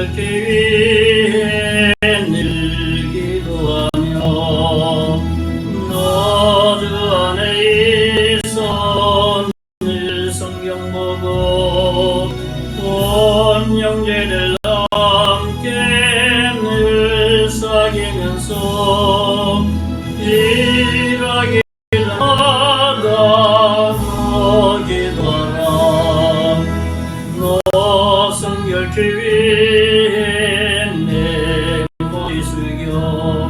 성결케 위해 늘 기도하며 너 주 안에 있어 늘 성경 보고 온 형제들 함께 늘 사귀면서 일하길 마다 너 기도하라. 너 성결케 위해 내 머리 숙여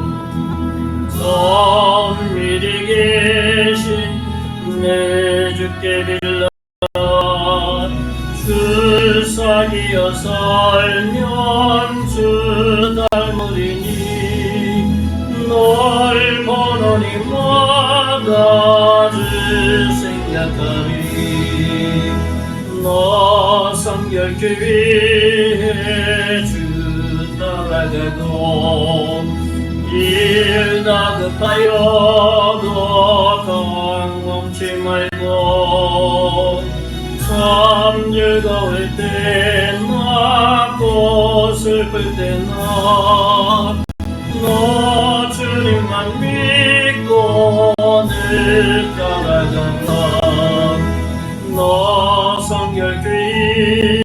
성밀히 계신 내 주께 빌라. 주 사귀어 살면 주 닮으리니 널 보노니 마다 주 생각하리. 너 성결케 위해 주 따라가고 일 다급하여도 당황치 말고 참 즐거울 때나 또 슬플 때나 너 주님만 믿고 늘 따라간다. 너 성결케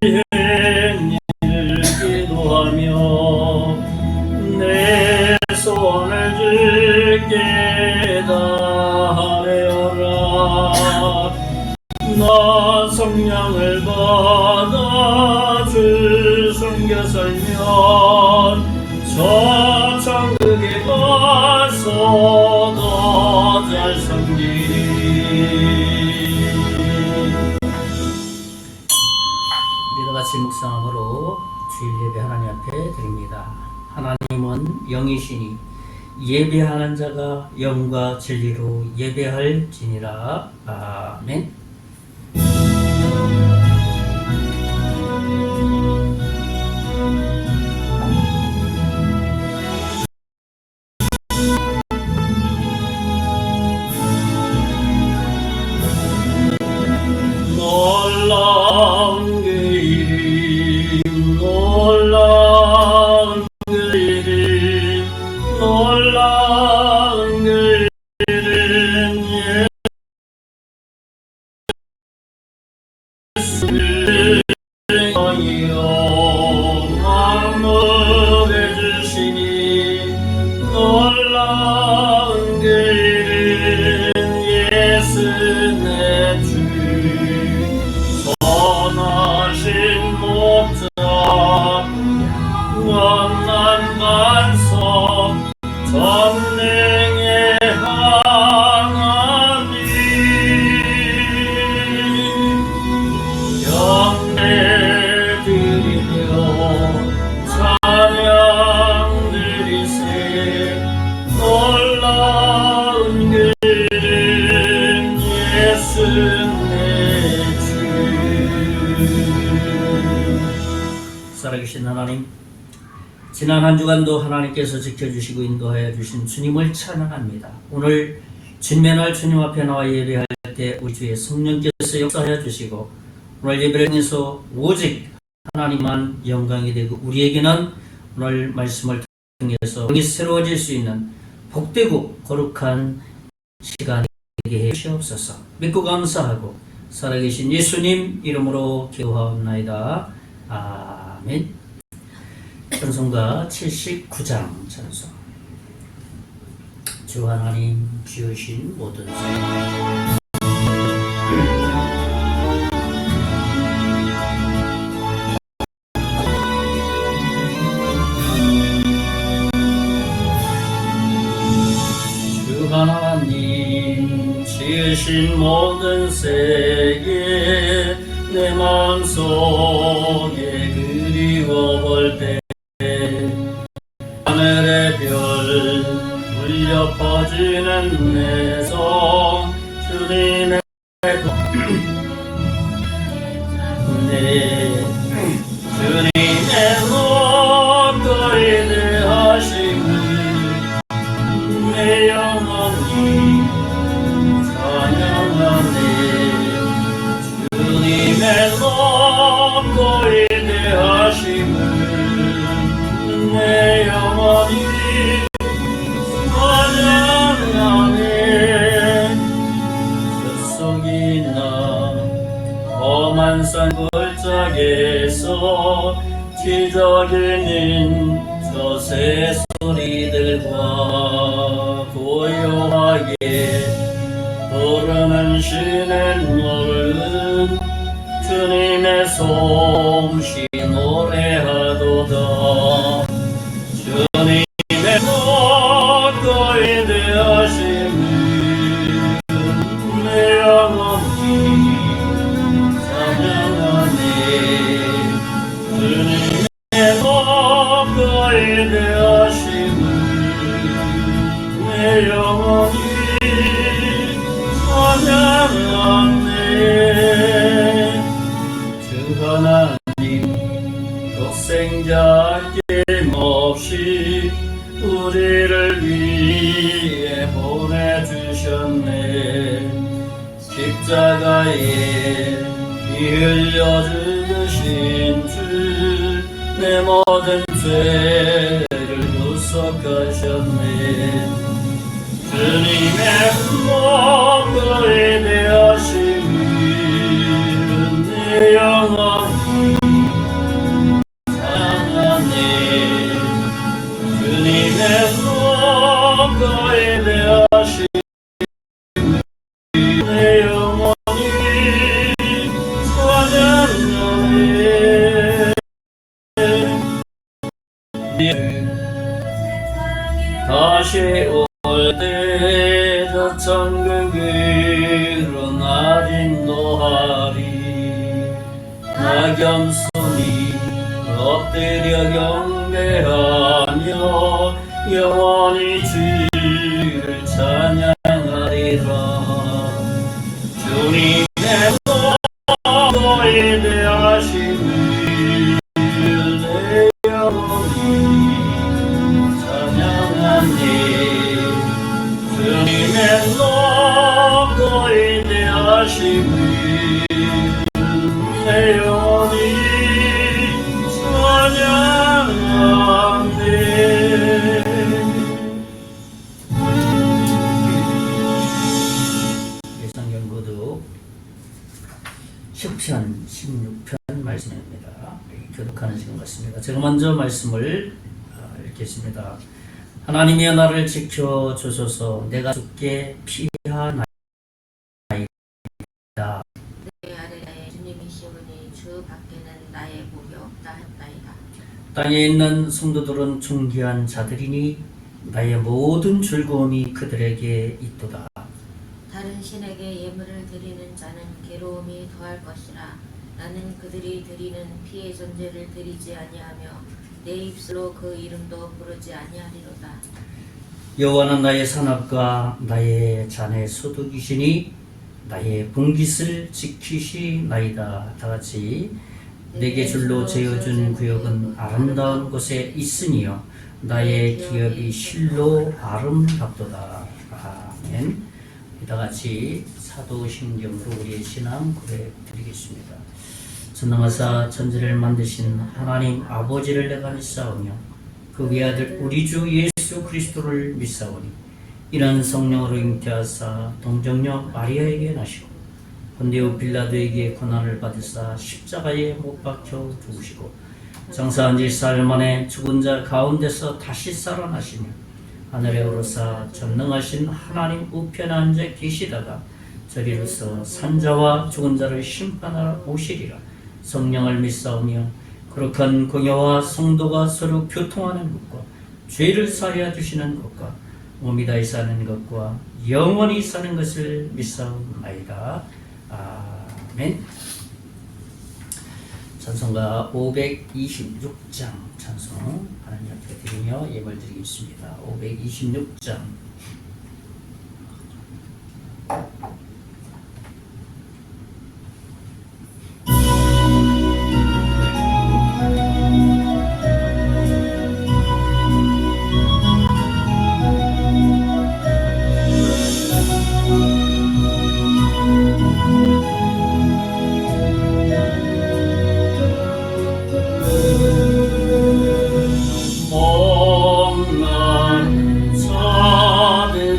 위해 늘 기도하며 내 소원을 주께 다하려라. 너 성령을 받아 주 숨겨 살면 저 천국에 가서 더 잘 섬기리. 우리가 같이 묵상함으로 주일 예배 하나님 앞에 드립니다. 하나님은 영이시니 예배하는 자가 영과 진리로 예배할지니라. 아멘. 놀라운 그 이름 놀라운 그 이름 놀라운 그 이름 예수를 만물에 주시니 놀라운 그 이름 예수 내 주 선하신 목자 원난 반석 전능의 하나님 경배 드리며 찬양 드리세. 놀라운 그 이름 예수 살아계신 하나님, 지난 한 주간도 하나님께서 지켜주시고 인도하여 주신 주님을 찬양합니다. 오늘 진면할 주님 앞에 나와 예배할 때 우리 주의 성령께서 역사하여 주시고 오늘 예배를 통해서 오직 하나님만 영광이 되고 우리에게는 오늘 말씀을 통해서 영이 새로워질 수 있는 복되고 거룩한 시간이 되게 해 주시옵소서. 믿고 감사하고 살아계신 예수님 이름으로 기도하옵나이다. 아멘. 찬송가 79장 찬송. 주 하나님 지으신 모든 것 주 하나님 지으신 모든 세계 내 마음속에 그리워볼 때 하늘의 별 울려 퍼지는 내 성 주님의 주님의 높고 위대하심을 내 영혼이 찬양하네. 주님의 높고 위대하심을 기적이는 저 새소리들과 고요하게 부르는 신의 노래는 주님의 솜씨 노래하도다. 주님의 가까이 대하심을 내 영혼이 찬양하네. 주님의 가까이 대하심을 내 영혼이 찬양하네. 주 하나님 독생자 아낌없이 우리를 위해 보내주셨네. 십자가에 피 흘려 죽으신 주 내 모든 죄를 구속하셨네. 주님의 가까이 대하심을 내 영혼이 찬양하네. 주님의 가까이 대하심을 내 영혼이 찬양하네. 다시 올 때 저 천국으로 날 인도하리. 나 겸손히 엎드려 경배하며 영원히 주를 찬양하리라. 주님의 가까이 대하심을 내 영혼이 찬양하네. 주님의 가까이 대하심을 내 영혼이 찬양하네. 성경 구독 10편 16편 말씀입니다. 교독하는 시간 같습니다. 제가 먼저 말씀을 읽겠습니다. 하나님이여 나를 지켜 주소서. 내가 죽게 피하나이다. 내 아래에 주님이시오니 주 밖에는 나의 목이 없다 했나이다. 땅에 있는 성도들은 존귀한 자들이니 나의 모든 즐거움이 그들에게 있도다. 다른 신에게 예물을 드리는 자는 괴로움이 더할 것이라. 나는 그들이 드리는 피의 전제를 드리지 아니하며 내 입술로 그 이름도 부르지 아니하리로다. 여호와는 나의 산업과 나의 잔의 소득이시니 나의 분깃을 지키시나이다. 다같이 내게 줄로 재어준 구역은 아름다운 곳에 있으니요 나의 기업이 실로 아름답도다. 아멘. 이다같이 사도신경으로 우리의 신앙 고백 드리겠습니다. 전능하사 천지를 만드신 하나님 아버지를 내가 믿사오며 그 외아들 우리 주 예수 그리스도를 믿사오니 이는 성령으로 잉태하사 동정녀 마리아에게 나시고 본디오 빌라도에게 고난을 받으사 십자가에 못 박혀 죽으시고 장사한 지 사흘 만에 죽은 자 가운데서 다시 살아나시며 하늘에 오르사 전능하신 하나님 우편에 앉아 계시다가 저리로서 산자와 죽은 자를 심판하러 오시리라. 성령을 믿사오며 거룩한 공예와 성도가 서로 교통하는 것과 죄를 사하여 주시는 것과 몸이 다히 사는 것과 영원히 사는 것을 믿사옵나이다. 아멘. 찬송가 526장 찬송 하나님 앞에 드리며 예물 드리겠습니다. 526장. 못난 자들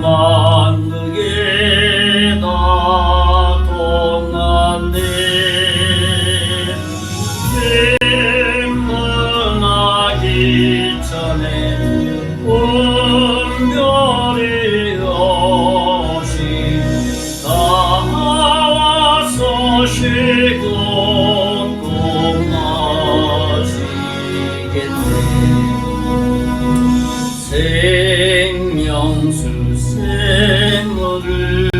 만국에 다 동안네 빛문하기 전에 은별이 없이 다 와서 쉬고 또 마시겠네. 생명수 생물을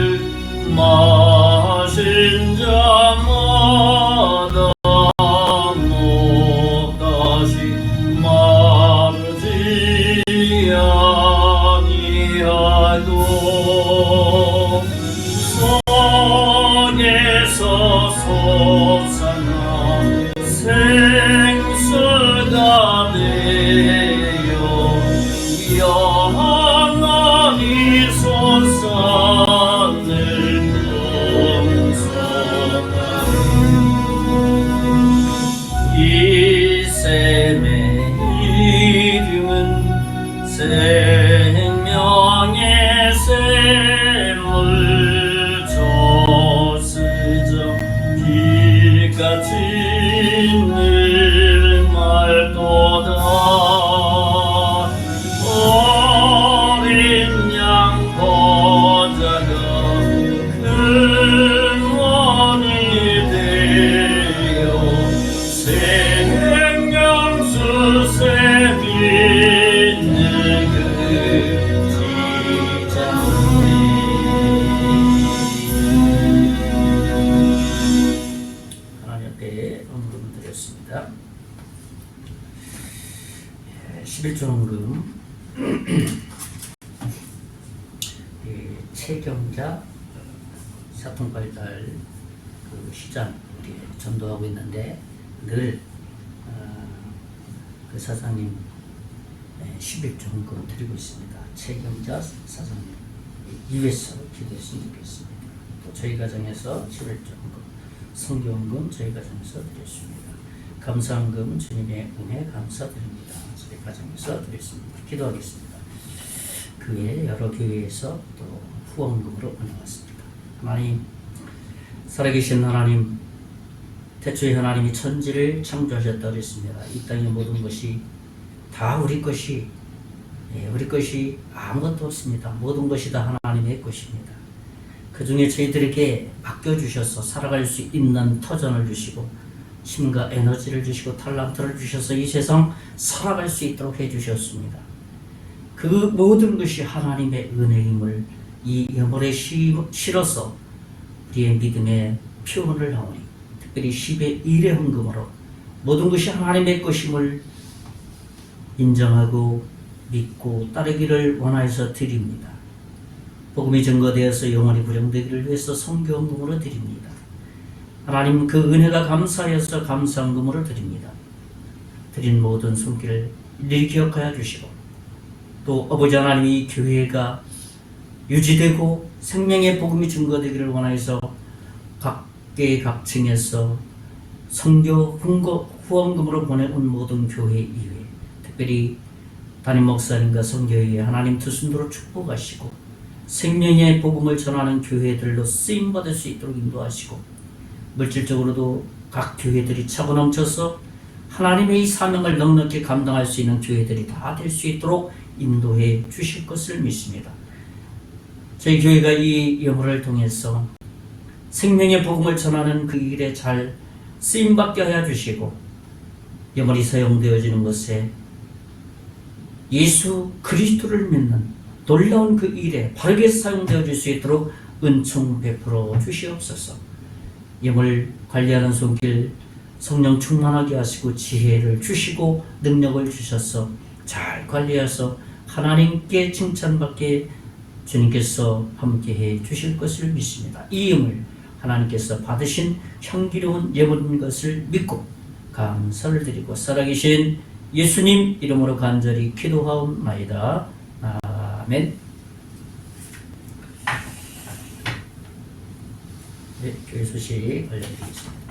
마신 자마다 다시 마르지 아니하고 성에서 솟아나 생수가 되어 영원히 솟아늘 이 셈의 이름은 생명의 샘물 저스정 비같이 늘 말도다. 어린 양 보자가 큰 원이 되어 생명수 샘이 있는 그 지장이 하나님 앞에 헌금을 드렸습니다. 11조 헌금 최경자 사통발달 그 시장 우리 전도하고 있는데 늘 그 사장님 11조 헌금 드리고 있습니다. 최경자 사장님 위해서 기도했으면 좋겠습니다. 또 저희 가정에서 11조 헌금 성경헌금 저희 가정에서 드렸습니다. 감사헌금은 주님의 은혜 감사드립니다. 저희 가정에서 드렸습니다. 기도하겠습니다. 그 외에 여러 교회에서 또 후원금으로 나왔습니다. 하나님, 살아계신 하나님, 태초에 하나님이 천지를 창조하셨다고 그랬습니다. 이 땅의 모든 것이 다 우리 것이 우리 것이 아무것도 없습니다. 모든 것이 다 하나님의 것입니다. 그 중에 저희들에게 맡겨주셔서 살아갈 수 있는 터전을 주시고 힘과 에너지를 주시고 탤런트를 주셔서 이 세상 살아갈 수 있도록 해주셨습니다. 그 모든 것이 하나님의 은혜임을 이 여물에 실어서 우리의 믿음의 표현을 하오니 특별히 10의 1의 헌금으로 모든 것이 하나님의 것임을 인정하고 믿고 따르기를 원하여서 드립니다. 복음이 증거되어서 영원히 부령되기를 위해서 성경헌금으로 드립니다. 하나님 그 은혜가 감사하여서 감사헌금으로 드립니다. 드린 모든 손길을 일일이 기억하여 주시고 또 아버지 하나님 이 교회가 유지되고 생명의 복음이 증거되기를 원하여서 각계각층에서 선교 후원금으로 보내온 모든 교회 이외 특별히 담임 목사님과 선교회에 하나님 두 손으로 축복하시고 생명의 복음을 전하는 교회들로 쓰임받을 수 있도록 인도하시고 물질적으로도 각 교회들이 차고 넘쳐서 하나님의 이 사명을 넉넉히 감당할 수 있는 교회들이 다 될 수 있도록 인도해 주실 것을 믿습니다. 저희 교회가 이 여물을 통해서 생명의 복음을 전하는 그 일에 잘 쓰임받게 하여 주시고 여물이 사용되어지는 것에 예수 그리스도를 믿는 놀라운 그 일에 바르게 사용되어질 수 있도록 은총 베풀어 주시옵소서. 여물 관리하는 손길 성령 충만하게 하시고 지혜를 주시고 능력을 주셔서 잘 관리해서 하나님께 칭찬받게 주님께서 함께해 주실 것을 믿습니다. 이 힘을 하나님께서 받으신 향기로운 예물인 것을 믿고 감사를 드리고 살아계신 예수님 이름으로 간절히 기도하옵나이다. 아멘. 네, 교회 소식 알려드리겠습니다.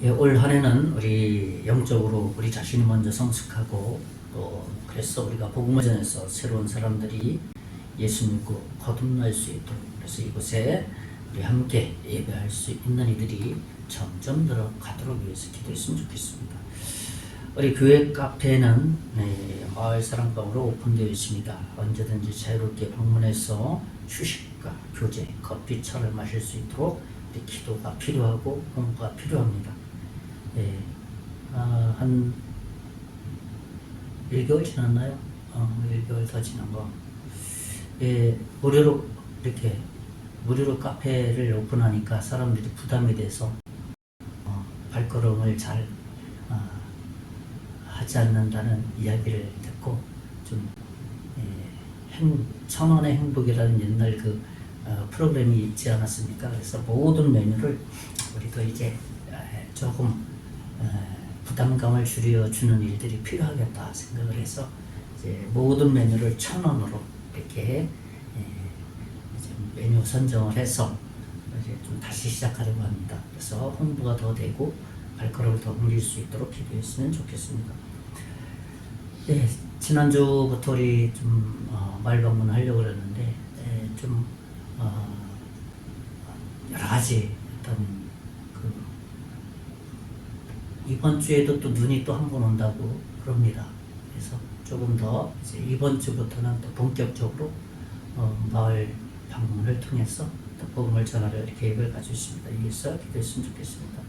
올 한해는 우리 영적으로 우리 자신이 먼저 성숙하고 또 그래서 우리가 복음을 전해서 새로운 사람들이 예수 믿고 거듭날 수 있도록 그래서 이곳에 우리 함께 예배할 수 있는 이들이 점점 늘어가도록 위해서 기도했으면 좋겠습니다. 우리 교회 카페는 마을 사랑방으로 오픈되어 있습니다. 언제든지 자유롭게 방문해서 휴식과 교제, 커피, 차를 마실 수 있도록 기도가 필요하고 공부가 필요합니다. 한 1개월 지났나요? 1개월 더 지난 거. 무료로 이렇게 무료로 카페를 오픈하니까 사람들이 부담이 돼서 발걸음을 잘 하지 않는다는 이야기를 듣고 좀 천원의 행복이라는 옛날 그 프로그램이 있지 않았습니까? 그래서 모든 메뉴를 우리도 이제 조금 부담감을 줄여주는 일들이 필요하겠다 생각을 해서 이제 모든 메뉴를 1,000원으로 이렇게 메뉴 선정을 해서 이제 좀 다시 시작하려고 합니다. 그래서 홍보가 더 되고 발걸음을 더 옮길 수 있도록 기도했으면 좋겠습니다. 지난주부터 우리 좀 마을 방문하려고 그랬는데 좀 여러 가지 어떤 그 이번 주에도 또 눈이 또 한 번 온다고 그럽니다. 그래서 조금 더 이제 이번 주부터는 또 본격적으로 마을 방문을 통해서 또 복음을 전하려 계획을 가지고 있습니다. 이에서 기도했으면 좋겠습니다.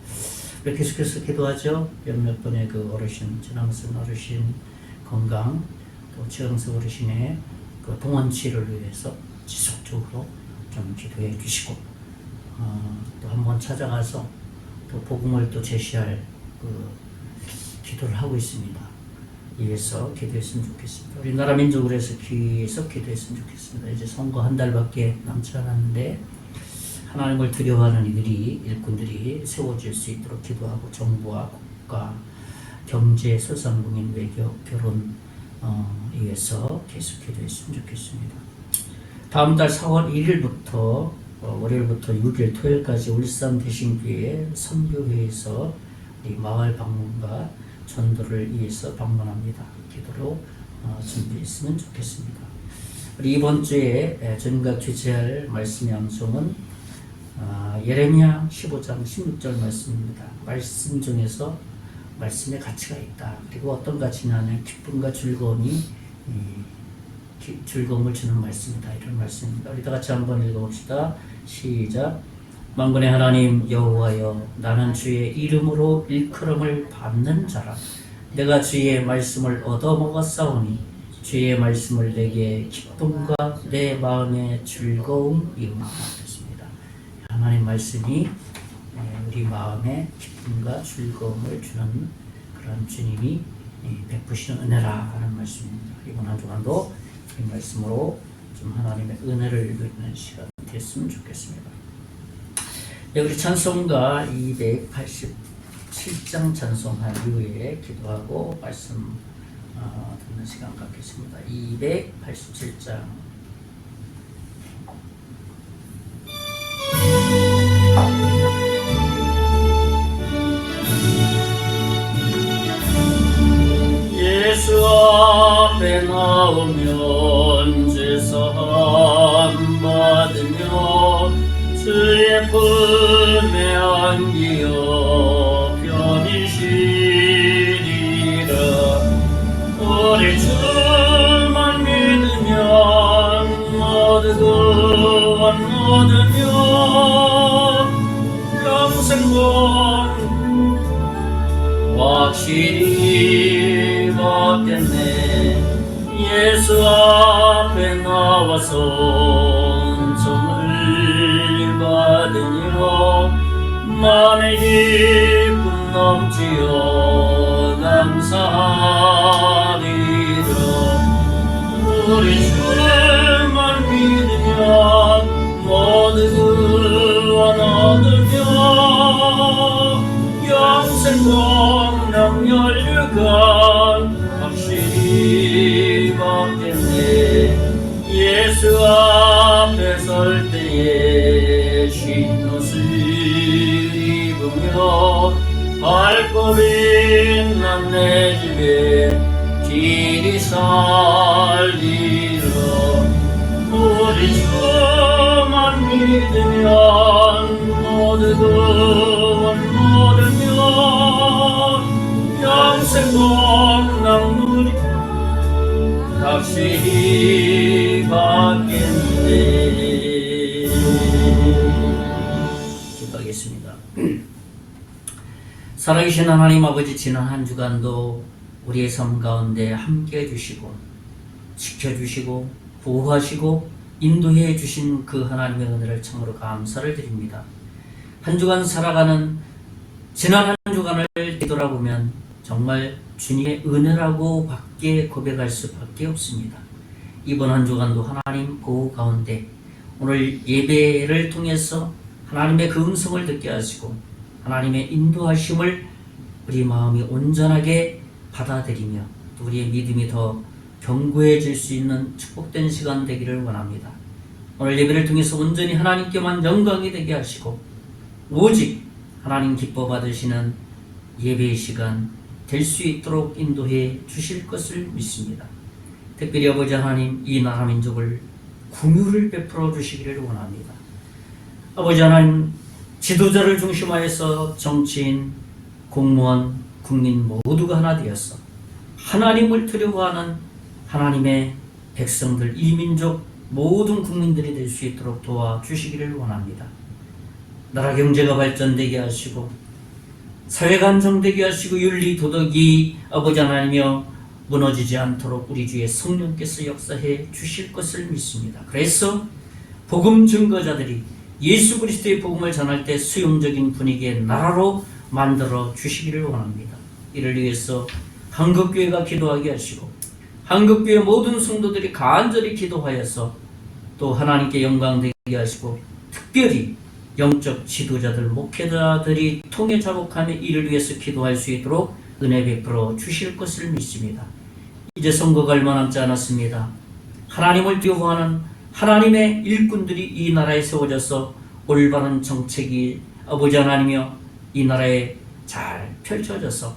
우리 계속해서 기도하죠. 몇몇 분의 그 어르신, 전황선 어르신 건강, 또 최영석 어르신의 그 동원 치료를 위해서 지속적으로 좀 기도해 주시고 또 한번 찾아가서 또 복음을 또 제시할 그 기도를 하고 있습니다. 이에서 기도했으면 좋겠습니다. 우리나라 민족을 해서 계속 기도했으면 좋겠습니다. 이제 선거 한 달밖에 남지 않았는데 하나님을 두려워하는 이들이 일꾼들이 세워질 수 있도록 기도하고 정부와 국가, 경제, 소상공인, 외교, 결혼 위해서 계속 기도했으면 좋겠습니다. 다음 달 4월 1일부터 월요일부터 6일 토요일까지 울산 대신교회 선교회에서 우리 마을 방문과 전도를 위해서 방문합니다. 기도로 준비했으면 좋겠습니다. 우리 이번 주에 저희가 주제할 말씀의 암송은 예레미야 15장 16절 말씀입니다. 말씀 중에서 말씀의 가치가 있다. 그리고 어떤 가치냐면 기쁨과 즐거움이 즐거움을 주는 말씀이다. 이런 말씀입니다. 우리 다 같이 한번 읽어봅시다. 시작. 만군의 하나님 여호와여, 나는 주의 이름으로 일컬음을 받는 자라. 내가 주의 말씀을 얻어먹었사오니 주의 말씀을 내게 기쁨과 내 마음의 즐거움이오니라. 그렇습니다. 하나님 말씀이 우리 마음에 기쁨과 즐거움을 주는 그런 주님이 베푸시는 은혜라 하는 말씀입니다. 이번 한 주간도 이 말씀으로 좀 하나님의 은혜를 누리는 시간 됐으면 좋겠습니다. 우리 찬송가 287장 찬송한 이후에 기도하고 말씀 듣는 시간 갖겠습니다. 287장 예수 앞에 나오면 제사함 받으며 주의 품에 안기어 편히 쉬리라. 우리 주만 믿으면 모두 구원 얻으며 영생은 확실히 받겠네. 예수 앞에 나와서 은총을 받으니라. 만의 기쁨 넘치어 감사하리라. 우리 주만 믿으면 모두 구원 얻으며 영생 공명 연류가 확실히 받겠네. 예수 앞에 설 때에 쉰 옷을 입으며 발걸음 난 내 집에 길이 살리라. 우리 주만 믿으면 모든 구원 모르면 영생 복락 누리고 확실히 받겠네. 기도하겠습니다. 살아계신 하나님 아버지, 지난 한 주간도 우리의 삶 가운데 함께해 주시고 지켜주시고 보호하시고 인도해 주신 그 하나님의 은혜를 참으로 감사를 드립니다. 한 주간 살아가는 지난 한 주간을 뒤돌아보면 정말 주님의 은혜라고 밖에 고백할 수밖에 없습니다. 이번 한 주간도 하나님 보호 가운데 오늘 예배를 통해서 하나님의 그 음성을 듣게 하시고 하나님의 인도하심을 우리 마음이 온전하게 받아들이며 또 우리의 믿음이 더 견고해질 수 있는 축복된 시간 되기를 원합니다. 오늘 예배를 통해서 온전히 하나님께만 영광이 되게 하시고 오직 하나님 기뻐 받으시는 예배의 시간 될 수 있도록 인도해 주실 것을 믿습니다. 특별히 아버지 하나님, 이 나라 민족을 긍휼을 베풀어 주시기를 원합니다. 아버지 하나님, 지도자를 중심하여서 정치인, 공무원, 국민 모두가 하나 되어서 하나님을 두려워하는 하나님의 백성들, 이 민족 모든 국민들이 될 수 있도록 도와주시기를 원합니다. 나라 경제가 발전되게 하시고 사회가 안정되게 하시고 윤리 도덕이 아버지 하나님이여 무너지지 않도록 우리 주의 성령께서 역사해 주실 것을 믿습니다. 그래서 복음 증거자들이 예수 그리스도의 복음을 전할 때 수용적인 분위기의 나라로 만들어 주시기를 원합니다. 이를 위해서 한국교회가 기도하게 하시고 한국교회 모든 성도들이 간절히 기도하여서 또 하나님께 영광 되게 하시고 특별히 영적 지도자들, 목회자들이 통해 자복하며 이를 위해서 기도할 수 있도록 은혜 베풀어 주실 것을 믿습니다. 이제 선거가 얼마 남지 않았습니다. 하나님을 두려워하는 하나님의 일꾼들이 이 나라에 세워져서 올바른 정책이 아버지 하나님이여 이 나라에 잘 펼쳐져서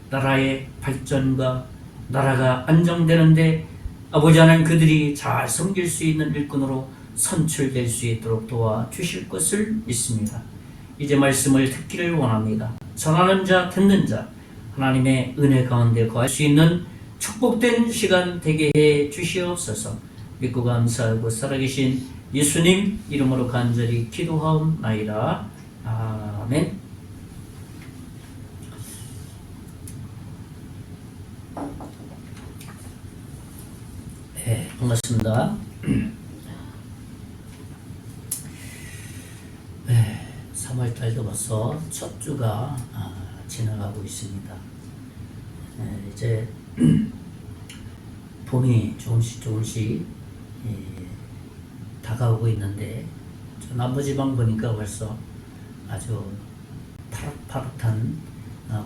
나라의 발전과 나라가 안정되는데 아버지 하나님 그들이 잘 섬길 수 있는 일꾼으로 선출될 수 있도록 도와주실 것을 믿습니다. 이제 말씀을 듣기를 원합니다. 전하는 자, 듣는 자, 하나님의 은혜 가운데 거할 수 있는 축복된 시간 되게 해 주시옵소서. 믿고 감사하고 살아계신 예수님 이름으로 간절히 기도하옵나이다. 아멘. 네, 반갑습니다. 3월달도 벌써 첫 주가 지나가고 있습니다. 이제 봄이 조금씩 다가오고 있는데 남부지방 보니까 벌써 아주 파릇파릇한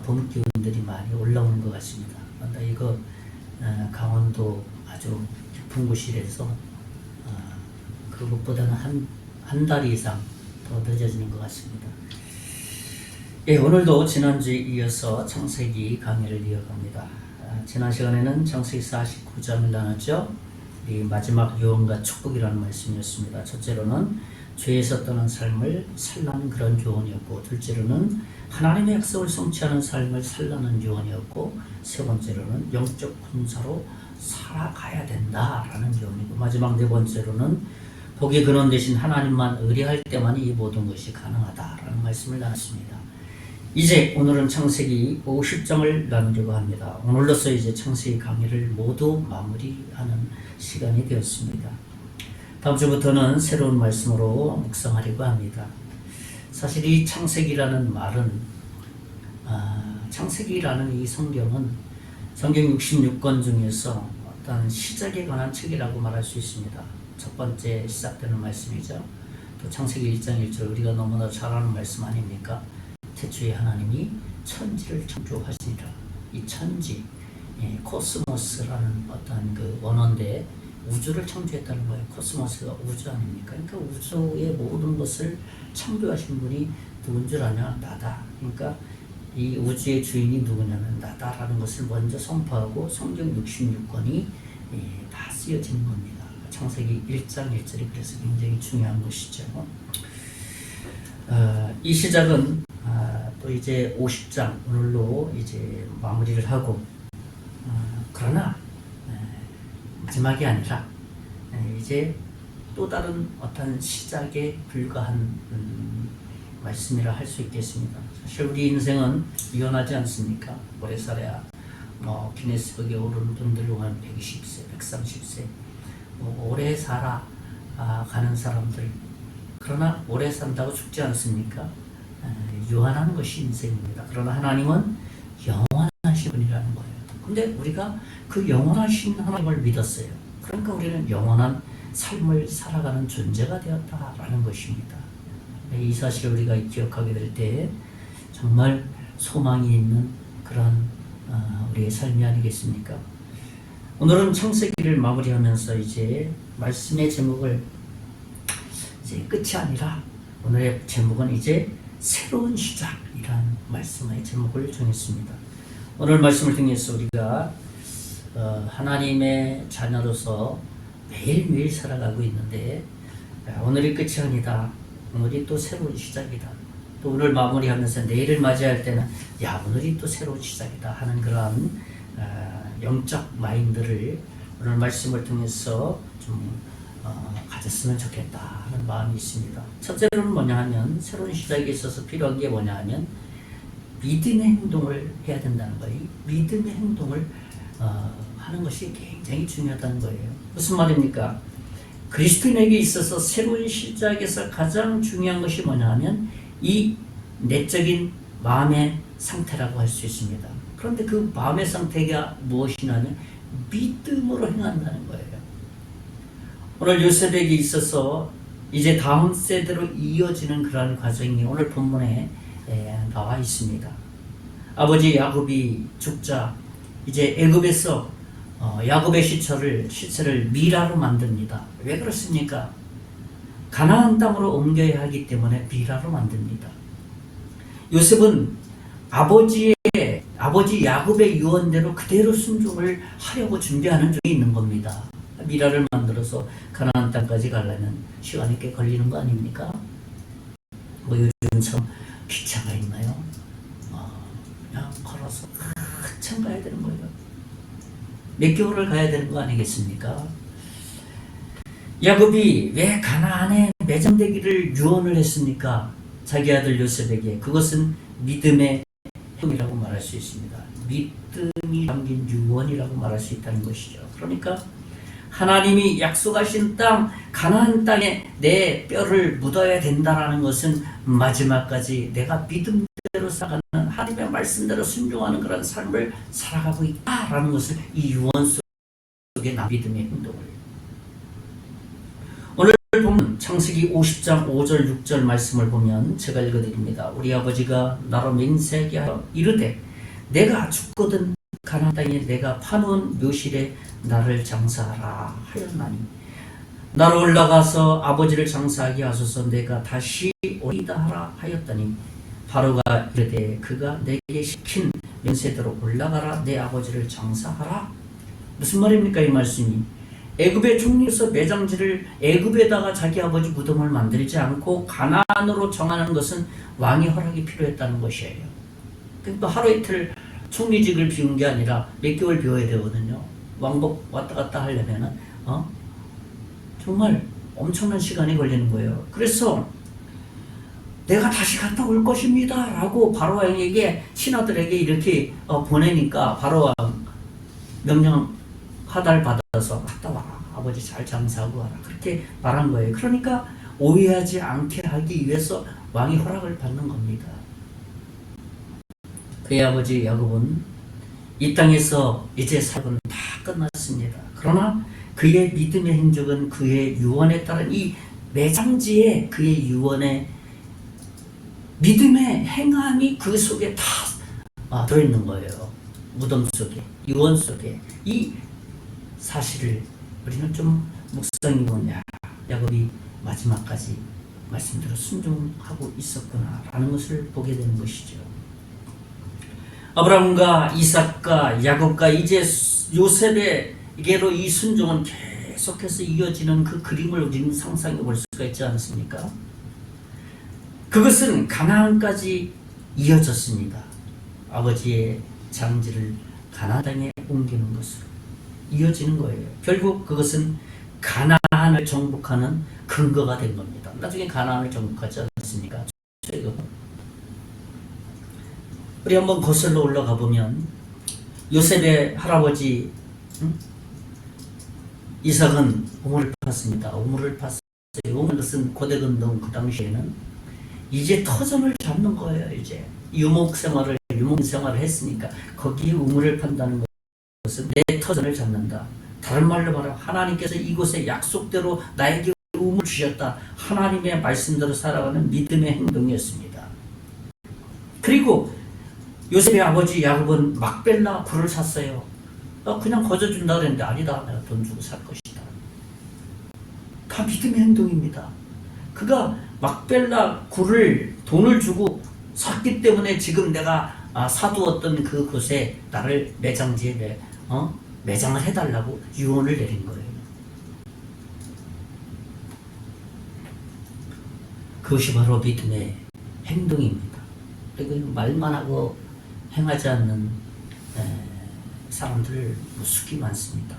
봄 기운들이 많이 올라오는 것 같습니다. 그런데 이거 강원도 아주 깊은 곳이라서 그것보다는 한 달 이상 더 늦어지는 것 같습니다. 예, 오늘도 지난주에 이어서 창세기 강의를 이어갑니다. 지난 시간에는 창세기 49장을 나눴죠. 이 마지막 유언과 축복이라는 말씀이었습니다. 첫째로는 죄에서 떠난 삶을 살라는 그런 유언이었고, 둘째로는 하나님의 약속을 성취하는 삶을 살라는 유언이었고, 세 번째로는 영적 군사로 살아가야 된다라는 유언이고, 마지막 네 번째로는 복의 근원 되신 하나님만 의뢰할 때만 이 모든 것이 가능하다라는 말씀을 나눴습니다. 이제 오늘은 창세기 50장을 나누려고 합니다. 오늘로서 이제 창세기 강의를 모두 마무리하는 시간이 되었습니다. 다음 주부터는 새로운 말씀으로 묵상하려고 합니다. 사실 이 창세기라는 말은 창세기라는 이 성경은 성경 66권 중에서 어떤 시작에 관한 책이라고 말할 수 있습니다. 첫 번째 시작되는 말씀이죠. 또 창세기 1장 1절 우리가 너무나 잘 아는 말씀 아닙니까? 태초에 하나님이 천지를 창조하시니라. 이 천지, 코스모스라는 어떤 그 원어인데 우주를 창조했다는 거예요. 코스모스가 우주 아닙니까? 그러니까 우주의 모든 것을 창조하신 분이 누군 줄 아냐? 나다. 그러니까 이 우주의 주인이 누구냐면 나다라는 것을 먼저 선포하고 성경 66권이 다 쓰여지는 겁니다. 창세기 1장 1절이 그래서 굉장히 중요한 것이죠. 이 시작은 또 이제 50장 오늘로 이제 마무리를 하고 그러나 마지막이 아니라 이제 또 다른 어떤 시작에 불과한 말씀이라 할 수 있겠습니다. 사실 우리 인생은 유연하지 않습니까? 오래 살아야 기네스북에 오르는 분들 보면 120세, 130세 오래 살아 가는 사람들, 그러나 오래 산다고 죽지 않습니까? 유한한 것이 인생입니다. 그러나 하나님은 영원하신 분이라는 거예요. 근데 우리가 그 영원하신 하나님을 믿었어요. 그러니까 우리는 영원한 삶을 살아가는 존재가 되었다라는 것입니다. 이 사실을 우리가 기억하게 될 때 정말 소망이 있는 그런 우리의 삶이 아니겠습니까? 오늘은 창세기를 마무리하면서 이제 말씀의 제목을 이제 끝이 아니라 오늘의 제목은 이제 새로운 시작이라는 말씀의 제목을 정했습니다. 오늘 말씀을 통해서 우리가 하나님의 자녀로서 매일매일 살아가고 있는데 오늘이 끝이 아니다. 오늘이 또 새로운 시작이다. 또 오늘 마무리하면서 내일을 맞이할 때는 오늘이 또 새로운 시작이다 하는 그러한 영적 마인드를 오늘 말씀을 통해서 좀 가졌으면 좋겠다 하는 마음이 있습니다. 첫째로는 뭐냐 하면 새로운 시작에 있어서 필요한 게 뭐냐 하면 믿음의 행동을 해야 된다는 거예요. 믿음의 행동을 하는 것이 굉장히 중요하다는 거예요. 무슨 말입니까? 그리스도인에게 있어서 새로운 시작에서 가장 중요한 것이 뭐냐 하면 이 내적인 마음의 상태라고 할 수 있습니다. 그런데 그 마음의 상태가 무엇이냐면 믿음으로 행한다는 거예요. 오늘 요셉에게 있어서 이제 다음 세대로 이어지는 그러한 과정이 오늘 본문에 나와 있습니다. 아버지 야곱이 죽자 이제 애굽에서 야곱의 시체를 미라로 만듭니다. 왜 그렇습니까? 가나안 땅으로 옮겨야 하기 때문에 미라로 만듭니다. 요셉은 아버지 야곱의 유언대로 그대로 순종을 하려고 준비하는 중에 있는 겁니다. 미라를 만들어서 가나안 땅까지 가려면 시간이 꽤 걸리는 거 아닙니까? 요즘처럼 기차가 있나요? 그냥 걸어서 한참 가야 되는 거예요. 몇 개월을 가야 되는 거 아니겠습니까? 야곱이 왜 가나안에 매장되기를 유언을 했습니까? 자기 아들 요셉에게. 그것은 믿음의 행동이라고 말할 수 있습니다. 믿음이 담긴 유언이라고 말할 수 있다는 것이죠. 그러니까 하나님이 약속하신 땅, 가나안 땅에 내 뼈를 묻어야 된다는 것은 마지막까지 내가 믿음대로 살아가는 하나님의 말씀대로 순종하는 그런 삶을 살아가고 있다라는 것을 이 유언 속에 나 믿음의 행동을. 오늘 보면 창세기 50장 5절 6절 말씀을 보면 제가 읽어드립니다. 우리 아버지가 나로 맹세하게 하여 이르되 내가 죽거든 가나안 땅에 내가 파놓은 묘실에 나를 장사하라 하였나니 나로 올라가서 아버지를 장사하게 하소서 내가 다시 오리다 하라 하였더니 바로가 이르되 그가 내게 시킨 맹세대로 올라가라 내 아버지를 장사하라. 무슨 말입니까 이 말씀이? 애굽의 총리로서 매장지를 애굽에다가 자기 아버지 무덤을 만들지 않고 가나안으로 정하는 것은 왕의 허락이 필요했다는 것이에요. 그러니까 하루 이틀 총리직을 비운 게 아니라 몇 개월 비워야 되거든요. 왕복 왔다 갔다 하려면은 정말 엄청난 시간이 걸리는 거예요. 그래서 내가 다시 갔다 올 것입니다 라고 바로 왕에게 신하들에게 이렇게 보내니까 바로 왕 명령 하달 받아서 갔다 와라. 아버지 잘 장사하고 와라. 그렇게 말한 거예요. 그러니까 오해하지 않게 하기 위해서 왕이 허락을 받는 겁니다. 그의 아버지 야곱은 이 땅에서 이제 사역은 다 끝났습니다. 그러나 그의 믿음의 행적은 그의 유언에 따른 이 매장지에 그의 유언의 믿음의 행함이 그 속에 다 들어있는 거예요. 무덤 속에, 유언 속에. 이 사실을 우리는 좀 묵상해 보냐. 야곱이 마지막까지 말씀대로 순종하고 있었구나 라는 것을 보게 되는 것이죠. 아브라함과 이삭과 야곱과 이제 요셉에게로 이 순종은 계속해서 이어지는 그 그림을 우리는 상상해 볼 수가 있지 않습니까? 그것은 가나안까지 이어졌습니다. 아버지의 장지를 가나안 땅에 옮기는 것으로 이어지는 거예요. 결국 그것은 가나안을 정복하는 근거가 된 겁니다. 나중에 가나안을 정복하지 않습니까? 우리 한번 거슬러 올라가 보면 요셉의 할아버지 이삭은 우물을 팠습니다. 우물을 팠어요. 우물은 고대근동 그 당시에는 이제 터전을 잡는 거예요. 이제 유목 생활을 했으니까 거기에 우물을 판다는 것은 내 터전을 잡는다. 다른 말로 말하면 하나님께서 이곳에 약속대로 나에게 우물 주셨다. 하나님의 말씀대로 살아가는 믿음의 행동이었습니다. 그리고 요셉의 아버지 야곱은 막벨라 굴을 샀어요. 그냥 거저준다 그랬는데 아니다. 내가 돈 주고 살 것이다. 다 믿음의 행동입니다. 그가 막벨라 굴을 돈을 주고 샀기 때문에 지금 내가 사두었던 그곳에 나를 매장지에 매장을 해달라고 유언을 내린 거예요. 그것이 바로 믿음의 행동입니다. 그리고 말만 하고 행하지 않는 사람들 무수히 많습니다.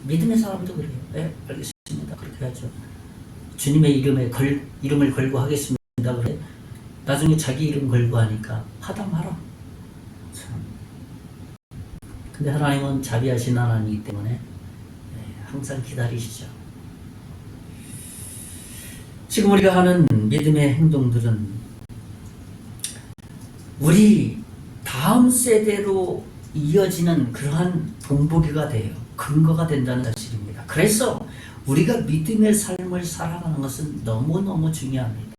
믿음의 사람도 그래요. 네, 알겠습니다. 그렇게 하죠. 주님의 이름을 걸고 하겠습니다. 그래. 나중에 자기 이름 걸고 하니까 하다 말아. 참. 근데 하나님은 자비하신 하나님이기 때문에 항상 기다리시죠. 지금 우리가 하는 믿음의 행동들은 우리 다음 세대로 이어지는 그러한 본보기가 돼요. 근거가 된다는 사실입니다. 그래서 우리가 믿음의 삶을 살아가는 것은 너무너무 중요합니다.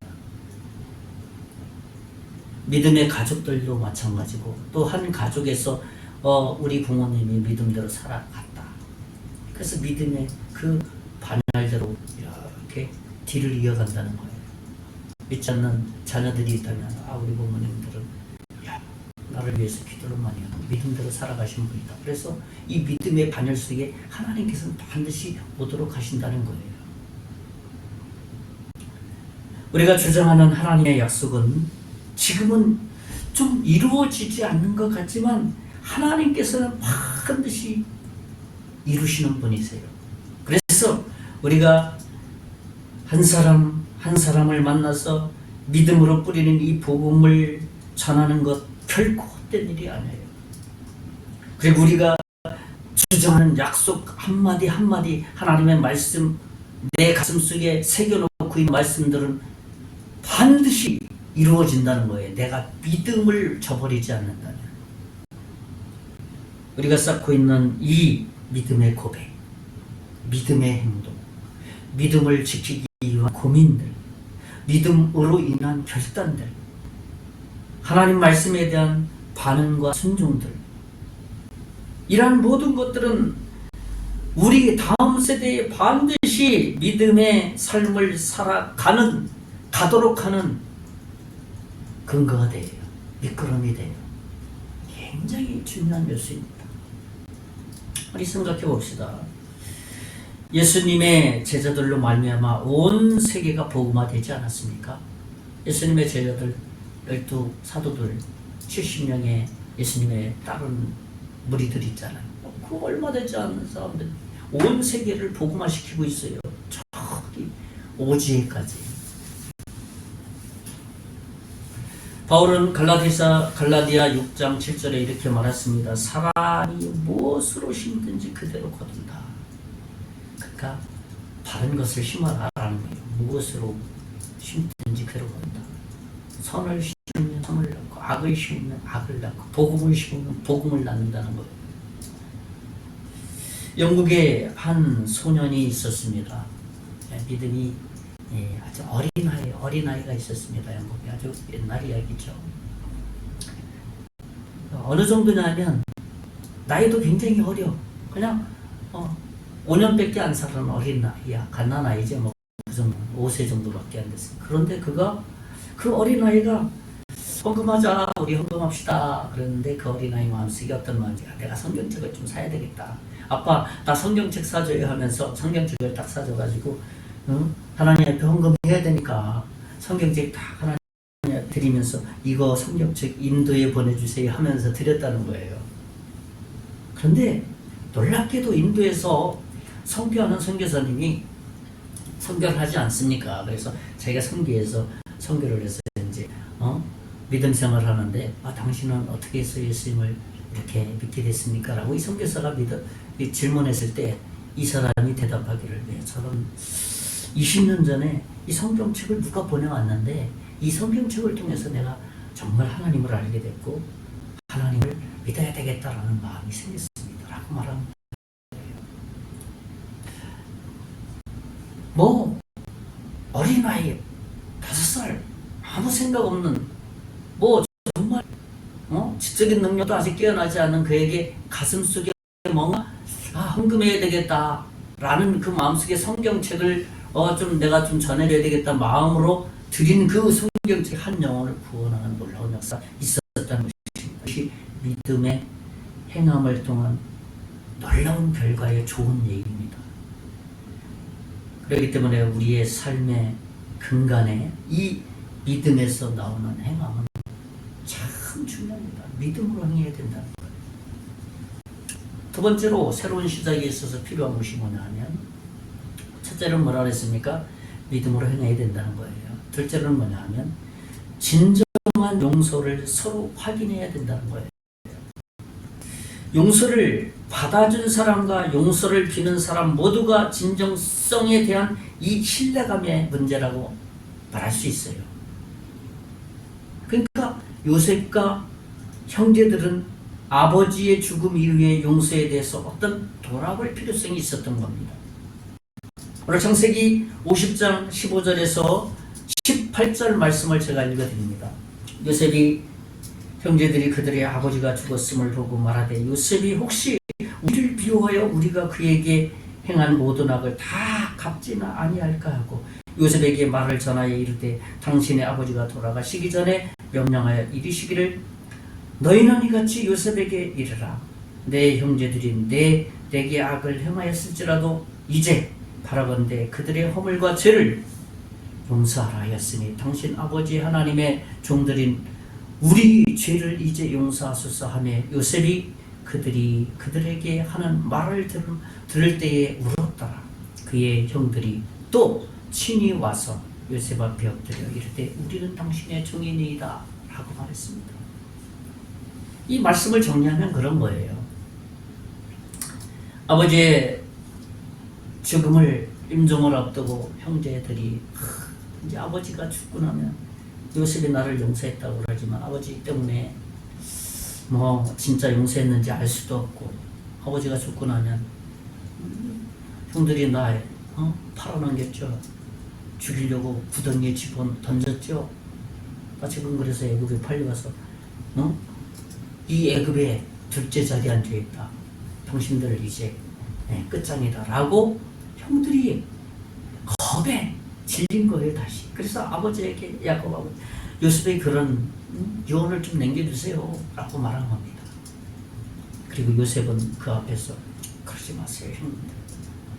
믿음의 가족들도 마찬가지고 또 한 가족에서 우리 부모님이 믿음대로 살아갔다. 그래서 믿음의 그 반열대로 이렇게 뒤를 이어간다는 거예요. 믿지 않는 자녀들이 있다면 우리 부모님들은 나를 위해서 기도를 많이 하고 믿음대로 살아가신 분이다. 그래서 이 믿음의 반열 속에 하나님께서는 반드시 오도록 하신다는 거예요. 우리가 주장하는 하나님의 약속은 지금은 좀 이루어지지 않는 것 같지만 하나님께서는 반드시 이루시는 분이세요. 그래서 우리가 한 사람을 만나서 믿음으로 뿌리는 이 복음을 전하는 것 결코 헛된 일이 아니에요. 그리고 우리가 주장하는 약속 한마디 한마디 하나님의 말씀 내 가슴속에 새겨놓고 있는 말씀들은 반드시 이루어진다는 거예요. 내가 믿음을 저버리지 않는다면. 우리가 쌓고 있는 이 믿음의 고백, 믿음의 행동, 믿음을 지키기 위한 고민들, 믿음으로 인한 결단들, 하나님 말씀에 대한 반응과 순종들, 이러한 모든 것들은 우리 다음 세대에 반드시 믿음의 삶을 가도록 하는 근거가 돼요. 밑거름이 돼요. 굉장히 중요한 요소입니다. 우리 생각해 봅시다. 예수님의 제자들로 말미암아 온 세계가 복음화되지 않았습니까? 예수님의 제자들 12 사도들 70명의 예수님의 다른 무리들이 있잖아요. 그 얼마 되지 않는 사람들 온 세계를 복음화시키고 있어요. 저기 오지에까지. 바울은 갈라디아 6장 7절에 이렇게 말했습니다. 사람이 무엇으로 심든지 그대로 거둔다. 그러니까 바른 것을 심어라라는 거예요. 무엇으로 심든지 그대로 거둔다. 선을 심으면 선을 낳고 악을 심으면 악을 낳고 복음을 심으면 복음을 낳는다는 거예요. 영국에 한 소년이 있었습니다. 믿음이 아주 어린아이가 있었습니다. 영국에 아주 옛날 이야기죠. 어느 정도냐면 나이도 굉장히 어려. 그냥 5년밖에 안 살은 어린아이야. 갓난아이지 뭐 그 정도 5세 정도밖에 안 됐어요. 그런데 그 어린아이가 헌금하자, 우리 헌금합시다. 그랬는데 그 어린아이 마음속에 어떤 마음이야? 내가 성경책을 좀 사야 되겠다. 아빠, 나 성경책 사줘요 하면서 성경책을 딱 사줘가지고 하나님 앞에 헌금해야 되니까 성경책 다 하나님 앞에 드리면서 이거 성경책 인도에 보내주세요 하면서 드렸다는 거예요. 그런데 놀랍게도 인도에서 선교하는 선교사님이 선교를 하지 않습니까? 그래서 자기가 선교해서 선교를 해서 이제 믿음 생활을 하는데 당신은 어떻게 해서 예수님을 이렇게 믿게 됐습니까? 라고 이 선교사가 질문했을 때 이 사람이 대답하기를 저는 20년 전에 이 성경책을 누가 보내왔는데 이 성경책을 통해서 내가 정말 하나님을 알게 됐고 하나님을 믿어야 되겠다라는 마음이 생겼습니다. 라고 말합니다. 뭐 어린아이 5살 아무 생각 없는 뭐 정말 지적인 능력도 아직 깨어나지 않은 그에게 가슴속에 뭔가 헌금해야 되겠다 라는 그 마음속에 성경책을 좀 내가 좀 전해줘야 되겠다 마음으로 드린 그 성경책 한 영혼을 구원하는 놀라운 역사 있었다는 것입니다. 이것이 믿음의 행함을 통한 놀라운 결과의 좋은 얘기입니다. 그렇기 때문에 우리의 삶의 근간에 이 믿음에서 나오는 행함은 참 중요합니다. 믿음으로 행해야 된다는 거예요. 두 번째로 새로운 시작에 있어서 필요한 것이 뭐냐 하면 첫째는 뭐라 그랬습니까? 믿음으로 행해야 된다는 거예요. 둘째는 뭐냐 하면 진정한 용서를 서로 확인해야 된다는 거예요. 용서를 받아준 사람과 용서를 비는 사람 모두가 진정성에 대한 이 신뢰감의 문제라고 말할 수 있어요. 그러니까 요셉과 형제들은 아버지의 죽음 이후의 용서에 대해서 어떤 돌아볼 필요성이 있었던 겁니다. 오늘 창세기 50장 15절에서 18절 말씀을 제가 읽어드립니다. 요셉이 형제들이 그들의 아버지가 죽었음을 보고 말하되 요셉이 혹시 우리를 비호하여 우리가 그에게 행한 모든 악을 다 갚지는 아니할까 하고 요셉에게 말을 전하여 이르되 당신의 아버지가 돌아가시기 전에 명령하여 이르시기를 너희는 이같이 요셉에게 이르라. 내 형제들이 내게 악을 행하였을지라도 이제 바라건대 그들의 허물과 죄를 용서하라 하였으니 당신 아버지 하나님의 종들인 우리 죄를 이제 용서하소서 하며 요셉이 그들이 그들에게 하는 말을 들을 때에 울었더라. 그의 형들이 또 친히 와서 요셉 앞에 엎드려 이르되 우리는 당신의 종이니이다 라고 말했습니다. 이 말씀을 정리하면 그런 거예요. 아버지의 죽음을 임종을 앞두고 형제들이 이제 아버지가 죽고 나면 요셉이 나를 용서했다고 그러지만 아버지 때문에 뭐 진짜 용서했는지 알 수도 없고 아버지가 죽고 나면 형들이 나 팔아넘겼죠. 죽이려고 구덩이에 집어 던졌죠. 지금 그래서 애굽에 팔려가서 이 애굽의 둘째 자리에 앉아있다. 당신들 이제 끝장이다 라고 형들이 겁에 질린 거예요. 다시. 그래서 아버지에게 야곱 아버지 요셉의 그런 유언을 좀 남겨주세요 라고 말한 겁니다. 그리고 요셉은 그 앞에서 그러지 마세요 형님들,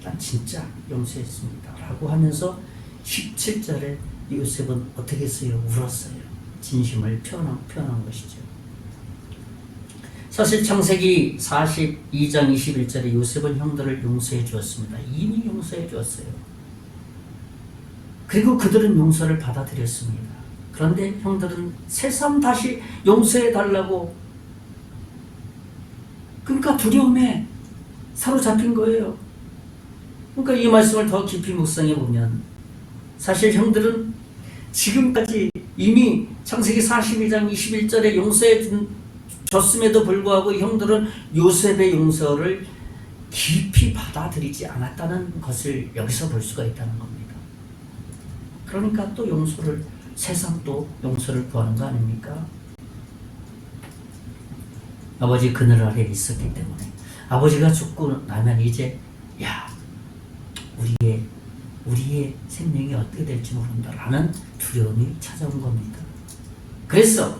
난 진짜 용서했습니다 라고 하면서 17절에 요셉은 어떻게 했어요? 울었어요. 진심을 표현한 것이죠. 사실 창세기 42장 21절에 요셉은 형들을 용서해 주었습니다. 이미 용서해 주었어요. 그리고 그들은 용서를 받아들였습니다. 그런데 형들은 새삼 다시 용서해 달라고, 그러니까 두려움에 사로잡힌 거예요. 그러니까 이 말씀을 더 깊이 묵상해 보면 사실 형들은 지금까지 이미 창세기 42장 21절에 용서해 줬음에도 불구하고 형들은 요셉의 용서를 깊이 받아들이지 않았다는 것을 여기서 볼 수가 있다는 겁니다. 그러니까 또 용서를, 세상 또 용서를 구하는 거 아닙니까? 아버지 그늘 아래 있었기 때문에 아버지가 죽고 나면 이제 우리의 생명이 어떻게 될지 모른다라는 두려움이 찾아온 겁니다. 그래서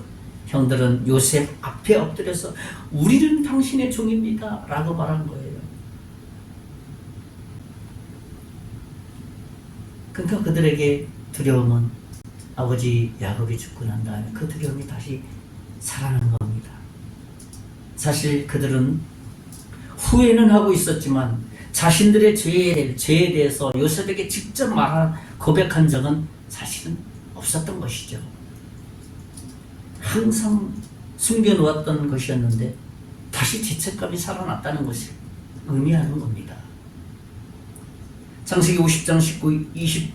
형들은 요셉 앞에 엎드려서 우리는 당신의 종입니다 라고 말한 거예요. 그러니까 그들에게 두려움은 아버지 야곱이 죽고 난 다음에 그 두려움이 다시 살아난 겁니다. 사실 그들은 후회는 하고 있었지만 자신들의 죄에 대해서 요셉에게 직접 고백한 적은 사실은 없었던 것이죠. 항상 숨겨놓았던 것이었는데 다시 죄책감이 살아났다는 것을 의미하는 겁니다. 창세기 50장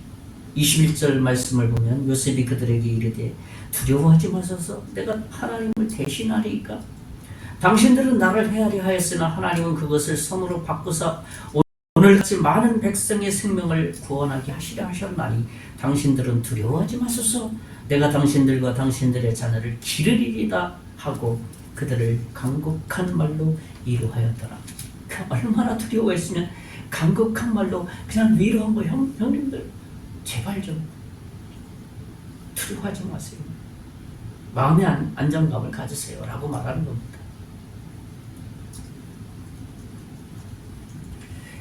21절 말씀을 보면 요셉이 그들에게 이르되 두려워하지 마소서 내가 하나님을 대신하리이까 당신들은 나를 헤아려 하였으나 하나님은 그것을 선으로 바꾸사 오늘같이 많은 백성의 생명을 구원하게 하시려 하셨나니 당신들은 두려워하지 마소서 내가 당신들과 당신들의 자녀를 기르리이다 하고 그들을 간곡한 말로 위로하였더라. 얼마나 두려워했으면 간곡한 말로 그냥 위로한 거 형님들 제발 좀 두려워하지 마세요. 마음의 안정감을 가지세요 라고 말하는 겁니다.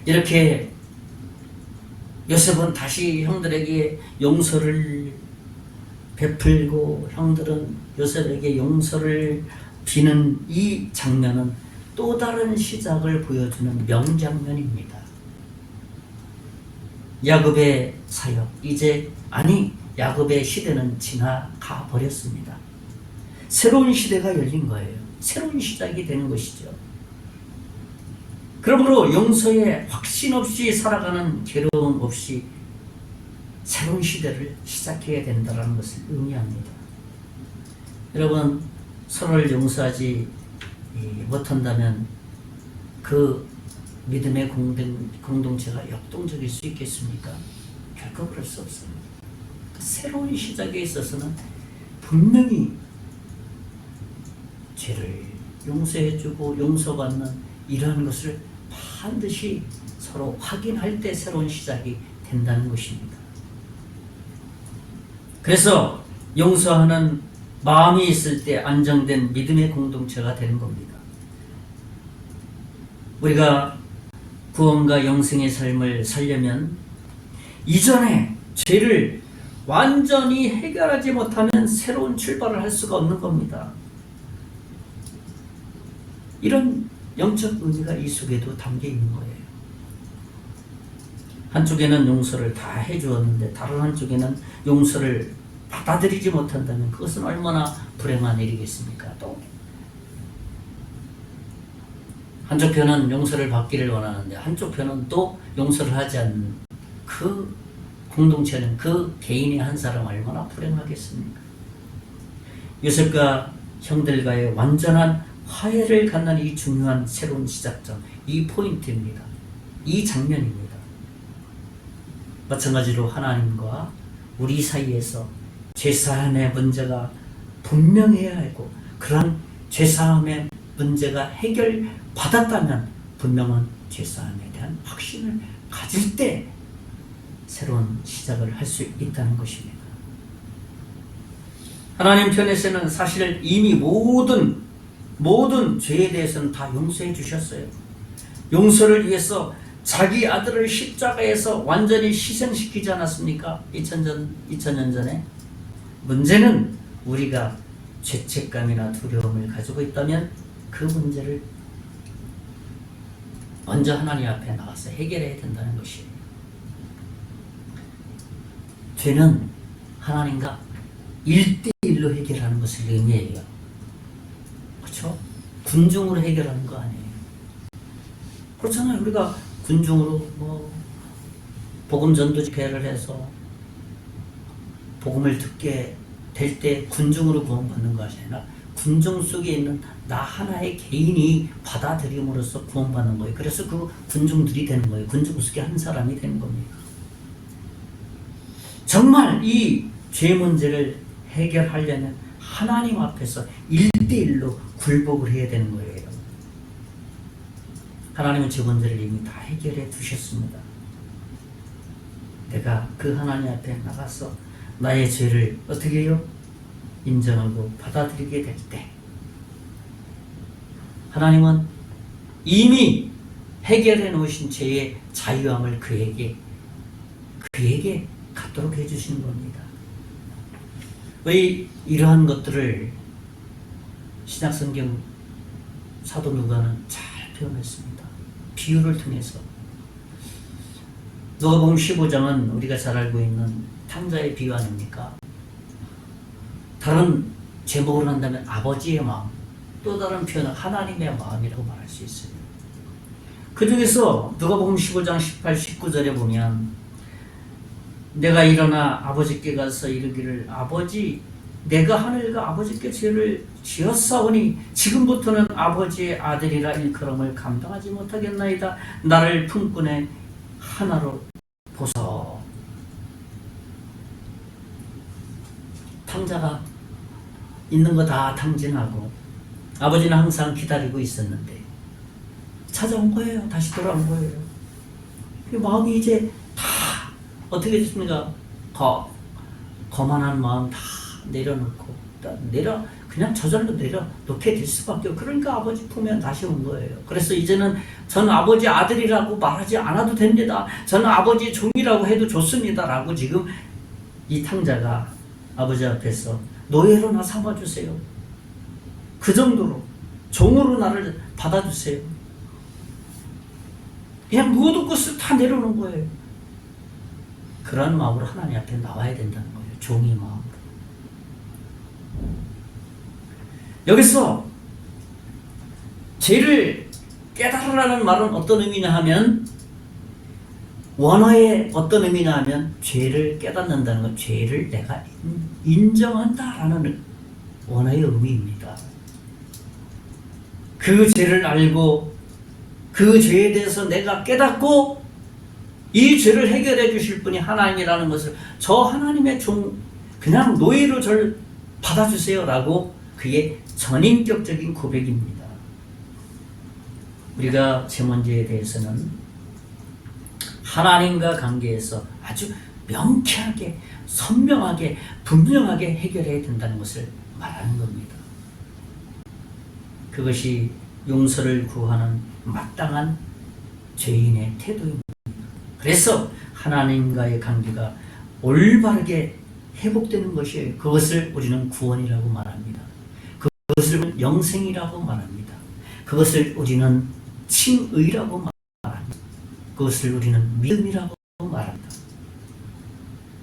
이렇게 요셉은 다시 형들에게 용서를 베풀고 형들은 요셉에게 용서를 비는 이 장면은 또 다른 시작을 보여주는 명장면입니다. 야곱의 사역 야곱의 시대는 지나가 버렸습니다. 새로운 시대가 열린 거예요. 새로운 시작이 되는 것이죠. 그러므로 용서에 확신 없이 살아가는 괴로움 없이 새로운 시대를 시작해야 된다는 것을 의미합니다. 여러분, 서로를 용서하지 못한다면 그 믿음의 공동체가 역동적일 수 있겠습니까? 결코 그럴 수 없습니다. 새로운 시작에 있어서는 분명히 죄를 용서해주고 용서받는 이러한 것을 반드시 서로 확인할 때 새로운 시작이 된다는 것입니다. 그래서 용서하는 마음이 있을 때 안정된 믿음의 공동체가 되는 겁니다. 우리가 구원과 영생의 삶을 살려면 이전에 죄를 완전히 해결하지 못하면 새로운 출발을 할 수가 없는 겁니다. 이런 영적 의미가 이 속에도 담겨 있는 거예요. 한쪽에는 용서를 다 해주었는데 다른 한쪽에는 용서를 받아들이지 못한다면 그것은 얼마나 불행한 일이겠습니까? 또 한쪽 편은 용서를 받기를 원하는데 한쪽 편은 또 용서를 하지 않는 그 공동체는 그 개인의 한 사람 얼마나 불행하겠습니까? 요셉과 형들과의 완전한 화해를 갖는 이 중요한 새로운 시작점, 이 포인트입니다. 이 장면입니다. 마찬가지로 하나님과 우리 사이에서 죄사함의 문제가 분명해야 하고 그런 죄사함의 문제가 해결받았다면 분명한 죄사함에 대한 확신을 가질 때 새로운 시작을 할 수 있다는 것입니다. 하나님 편에서는 사실 이미 모든 죄에 대해서는 다 용서해 주셨어요. 용서를 위해서 자기 아들을 십자가에서 완전히 희생시키지 않았습니까? 2000년 전에. 문제는 우리가 죄책감이나 두려움을 가지고 있다면 그 문제를 먼저 하나님 앞에 나가서 해결해야 된다는 것이에요. 죄는 하나님과 1대1로 해결하는 것을 의미해요. 그렇죠? 군중으로 해결하는 거 아니에요. 그렇잖아요. 우리가 군중으로 복음 전도 집회를 해서 복음을 듣게 될 때 군중으로 구원받는 것이 아니라 군중 속에 있는 나 하나의 개인이 받아들임으로써 구원받는 거예요. 그래서 그 군중들이 되는 거예요. 군중 속에 한 사람이 되는 겁니다. 정말 이 죄 문제를 해결하려면 하나님 앞에서 1대1로 굴복을 해야 되는 거예요. 하나님은 죄 문제를 이미 다 해결해 두셨습니다. 내가 그 하나님 앞에 나가서 나의 죄를 어떻게 해요? 인정하고 받아들이게 될 때 하나님은 이미 해결해 놓으신 죄의 자유함을 그에게 갖도록 해주시는 겁니다. 왜 이러한 것들을 신약성경 사도 누가는 잘 표현했습니다. 비유를 통해서. 누가복음 15장은 우리가 잘 알고 있는 탕자의 비유 아닙니까? 다른 제목으로 한다면 아버지의 마음, 또 다른 표현은 하나님의 마음이라고 말할 수 있어요. 그 중에서 누가복음 15장 18, 19절에 보면 내가 일어나 아버지께 가서 이르기를 아버지 내가 하늘과 아버지께 죄를 지었사오니 지금부터는 아버지의 아들이라 일컬음을 감당하지 못하겠나이다. 나를 품꾼의 하나로 보소. 탕자가 있는 거 다 탕진하고 아버지는 항상 기다리고 있었는데 찾아온 거예요. 다시 돌아온 거예요. 마음이 이제 다 어떻게 됐습니까? 거만한 마음 다 내려놓고 그냥 저절로 내려놓게 될 수밖에 없고 그러니까 아버지 품에 다시 온 거예요. 그래서 이제는 저는 아버지 아들이라고 말하지 않아도 됩니다. 저는 아버지 종이라고 해도 좋습니다. 라고 지금 이 탕자가 아버지 앞에서 노예로 나 삼아주세요. 그 정도로 종으로 나를 받아주세요. 그냥 모든 것을 다 내려놓은 거예요. 그런 마음으로 하나님 앞에 나와야 된다는 거예요. 종의 마음으로. 여기서 죄를 깨달으라는 말은 어떤 의미냐 하면 원어의 어떤 의미냐 하면 죄를 깨닫는다는 것, 죄를 내가 인정한다라는 원어의 의미입니다. 그 죄를 알고 그 죄에 대해서 내가 깨닫고 이 죄를 해결해 주실 분이 하나님이라는 것을 저 하나님의 종 그냥 노예로 저를 받아주세요 라고 그의 전인격적인 고백입니다. 우리가 제문제에 대해서는 하나님과 관계에서 아주 명쾌하게 선명하게 분명하게 해결해야 된다는 것을 말하는 겁니다. 그것이 용서를 구하는 마땅한 죄인의 태도입니다. 그래서 하나님과의 관계가 올바르게 회복되는 것이에요. 그것을 우리는 구원이라고 말합니다. 그것을 영생이라고 말합니다. 그것을 우리는 칭의라고 말합니다. 그것을 우리는 믿음이라고 말합니다.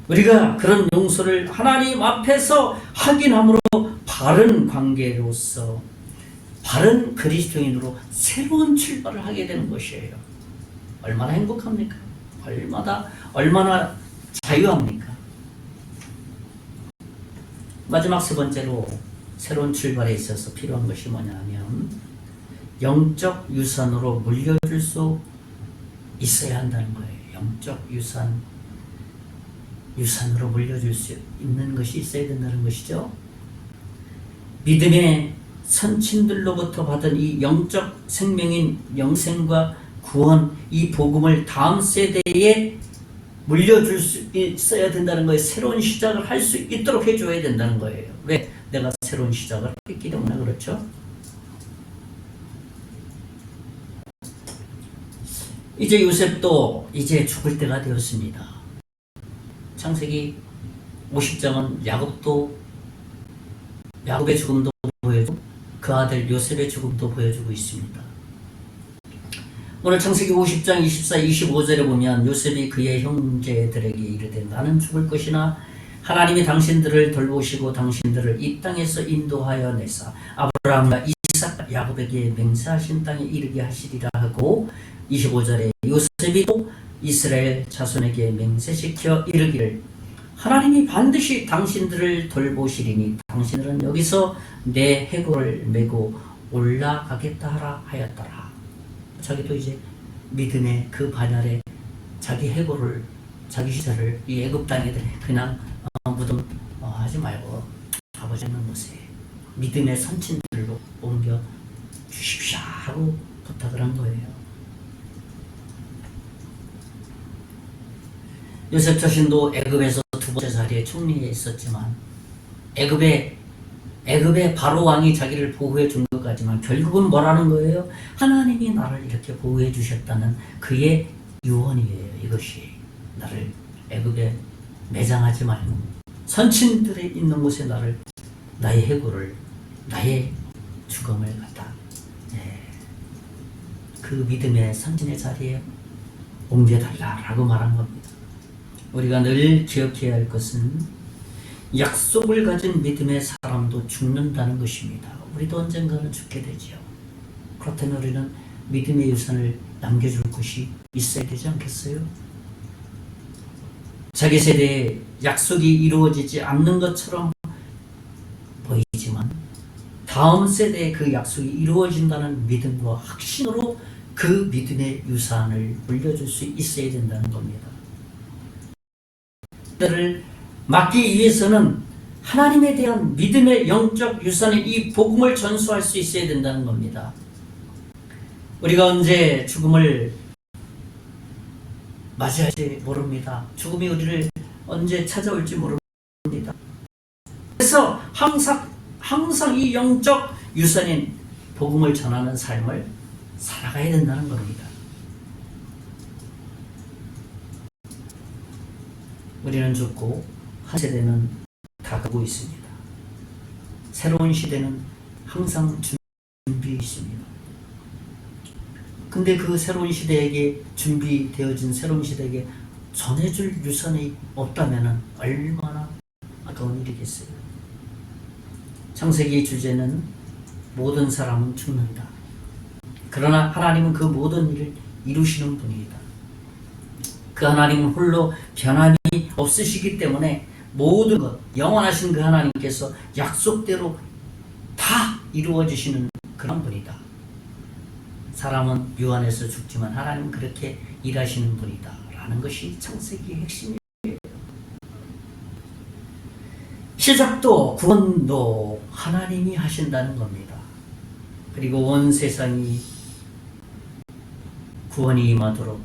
우리가 그런 용서를 하나님 앞에서 확인함으로 바른 관계로서 바른 그리스도인으로 새로운 출발을 하게 되는 것이에요. 얼마나 행복합니까? 얼마나 자유합니까? 마지막 세 번째로 새로운 출발에 있어서 필요한 것이 뭐냐면 영적 유산으로 물려줄 수 있어야 한다는 거예요. 영적 유산으로 물려줄 수 있는 것이 있어야 된다는 것이죠. 믿음의 선친들로부터 받은 이 영적 생명인 영생과 구원, 이 복음을 다음 세대에 물려줄 수 있어야 된다는 거예요. 새로운 시작을 할 수 있도록 해줘야 된다는 거예요. 왜? 내가 새로운 시작을 했기 때문에 그렇죠. 이제 요셉도 이제 죽을 때가 되었습니다. 창세기 50장은 야곱의 죽음도 보여주고 그 아들 요셉의 죽음도 보여주고 있습니다. 오늘 창세기 50장 24, 25절에 보면 요셉이 그의 형제들에게 이르되 나는 죽을 것이나 하나님이 당신들을 돌보시고 당신들을 이 땅에서 인도하여 내사 아브라함과 이삭 야곱에게 맹세하신 땅에 이르게 하시리라 하고 25절에 요셉이 또 이스라엘 자손에게 맹세시켜 이르기를 하나님이 반드시 당신들을 돌보시리니 당신들은 여기서 내 해골을 메고 올라가겠다 하라 하였더라. 자기도 이제 믿음의 그 반열에 자기 해골을 자기 시체를 이 애굽 땅에 그냥 무덤 하지 말고 아버지 있는 곳에 믿음의 선친들로 옮겨 주십시오 하고 부탁을 한 거예요. 요셉 자신도 애굽에서 두 번째 자리에 총리에 있었지만 애굽의 애굽의 바로 왕이 자기를 보호해 준 것 같지만 결국은 뭐라는 거예요? 하나님이 나를 이렇게 보호해 주셨다는 그의 유언이에요. 이것이 나를 애굽에 매장하지 말고 선친들이 있는 곳에 나의 해고를 나의 죽음을 갖다 그 믿음의 선진의 자리에 옮겨달라라고 말한 겁니다. 우리가 늘 기억해야 할 것은 약속을 가진 믿음의 사람도 죽는다는 것입니다. 우리도 언젠가는 죽게 되지요. 그렇다면 우리는 믿음의 유산을 남겨줄 것이 있어야 되지 않겠어요? 자기 세대에 약속이 이루어지지 않는 것처럼 보이지만 다음 세대에 그 약속이 이루어진다는 믿음과 확신으로 그 믿음의 유산을 물려줄 수 있어야 된다는 겁니다. 그들을 막기 위해서는 하나님에 대한 믿음의 영적 유산의 이 복음을 전수할 수 있어야 된다는 겁니다. 우리가 언제 죽음을 맞이할지 모릅니다. 죽음이 우리를 언제 찾아올지 모릅니다. 그래서 항상 이 영적 유산인 복음을 전하는 삶을 살아가야 된다는 겁니다. 우리는 죽고 한 세대는 다 가고 있습니다. 새로운 시대는 항상 준비 있습니다. 근데 그 새로운 시대에게 준비되어진 새로운 시대에게 전해줄 유산이 없다면 얼마나 아까운 일이겠어요. 창세기 주제는 모든 사람은 죽는다. 그러나 하나님은 그 모든 일을 이루시는 분이다. 그 하나님은 홀로 변함이 없으시기 때문에 모든 것, 영원하신 그 하나님께서 약속대로 다 이루어지시는 그런 분이다. 사람은 유한해서 죽지만 하나님은 그렇게 일하시는 분이다 라는 것이 창세기의 핵심이에요. 시작도 구원도 하나님이 하신다는 겁니다. 그리고 온 세상이 구원이 임하도록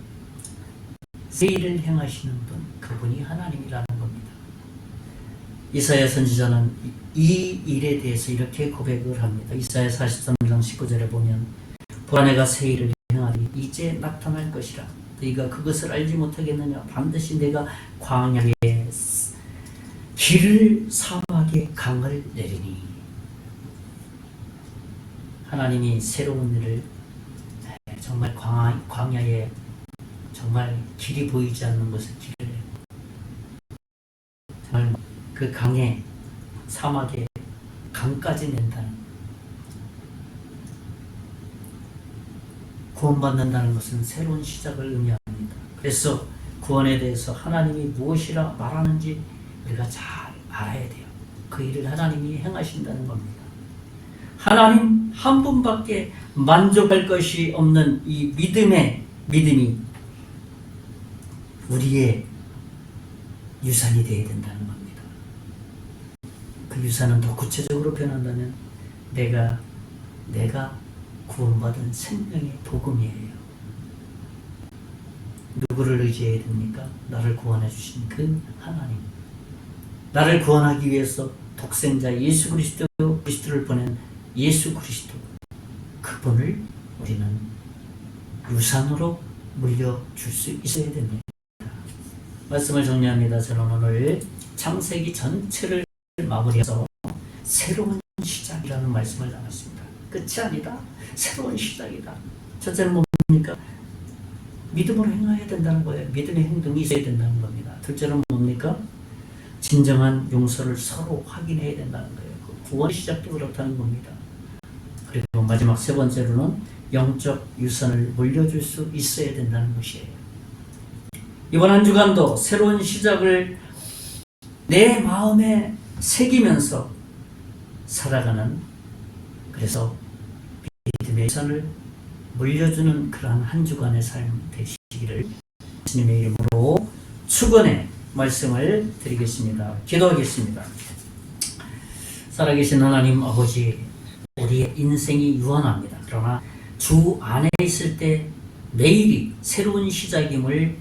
세일을 행하시는 분, 그분이 하나님이라는 겁니다. 이사야 선지자는 이 일에 대해서 이렇게 고백을 합니다. 이사야 43장 19절에 보면 보라 내가 세일을 행하리 이제 나타날 것이라 너희가 그것을 알지 못하겠느냐 반드시 내가 광야에 길을 사막에 강을 내리니 하나님이 새로운 일을 정말 광야에 정말 길이 보이지 않는 곳에 길을 정말 그 강에 사막에 강까지 낸다는 구원받는다는 것은 새로운 시작을 의미합니다. 그래서 구원에 대해서 하나님이 무엇이라 말하는지 우리가 잘 알아야 돼요. 그 일을 하나님이 행하신다는 겁니다. 하나님 한 분밖에 만족할 것이 없는 이 믿음이 우리의 유산이 되어야 된다는 겁니다. 그 유산은 더 구체적으로 변한다면 내가 구원받은 생명의 복음이에요. 누구를 의지해야 됩니까? 나를 구원해 주신 그 하나님. 나를 구원하기 위해서 독생자 예수 그리스도를 보낸 예수 그리스도, 그분을 우리는 유산으로 물려줄 수 있어야 됩니다. 말씀을 정리합니다. 저는 오늘 창세기 전체를 마무리해서 새로운 시작이라는 말씀을 나눴습니다. 끝이 아니다. 새로운 시작이다. 첫째는 뭡니까? 믿음으로 행해야 된다는 거예요. 믿음의 행동이 있어야 된다는 겁니다. 둘째는 뭡니까? 진정한 용서를 서로 확인해야 된다는 거예요. 그 구원 시작도 그렇다는 겁니다. 그리고 마지막 세 번째로는 영적 유산을 물려줄 수 있어야 된다는 것이에요. 이번 한 주간도 새로운 시작을 내 마음에 새기면서 살아가는, 그래서 믿음의 유산을 물려주는 그러한 한 주간의 삶 되시기를 주님의 이름으로 축원의 말씀을 드리겠습니다. 기도하겠습니다. 살아계신 하나님 아버지, 우리의 인생이 유한합니다. 그러나 주 안에 있을 때 매일이 새로운 시작임을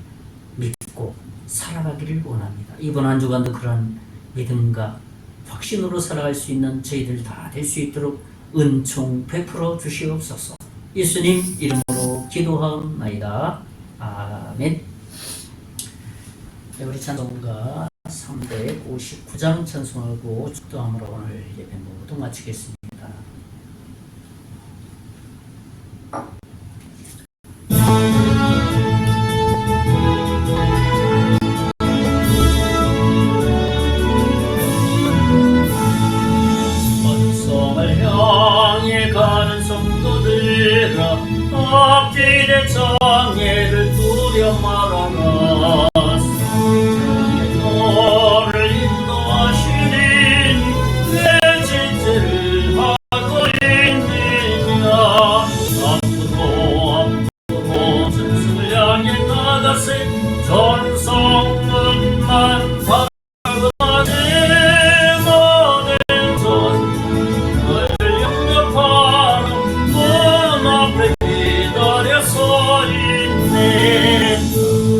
믿고 살아가기를 원합니다. 이번 한 주간도 그런 믿음과 확신으로 살아갈 수 있는 저희들 다 될 수 있도록 은총 베풀어 주시옵소서. 예수님 이름으로 기도하옵나이다. 아멘. 네, 우리 찬송가 359장 찬송하고 축도함으로 오늘 예배 모두 마치겠습니다. 번성을 향해 가는 성도들아, 앞길의 장애를 두려 말아라. 너를 인도하시는 내 진죄를 하고 있느냐. 앞으로 전승을 향해 나가세. 전성문만 바라보니 모든 전을 영접하러 문 앞에 기다려 서 있네.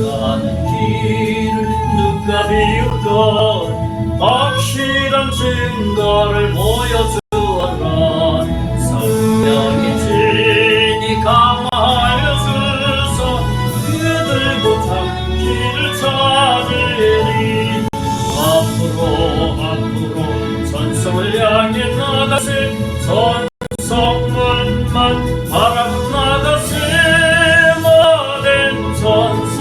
가는 길을 누가 비우건 확실한 증거를 보여주어라. 성령의 진이 강화하여 주소. 그들보다 길을 찾으리. 앞으로 전성을 향해 나가세. 전성문만 바라보 나가세. 모든 전성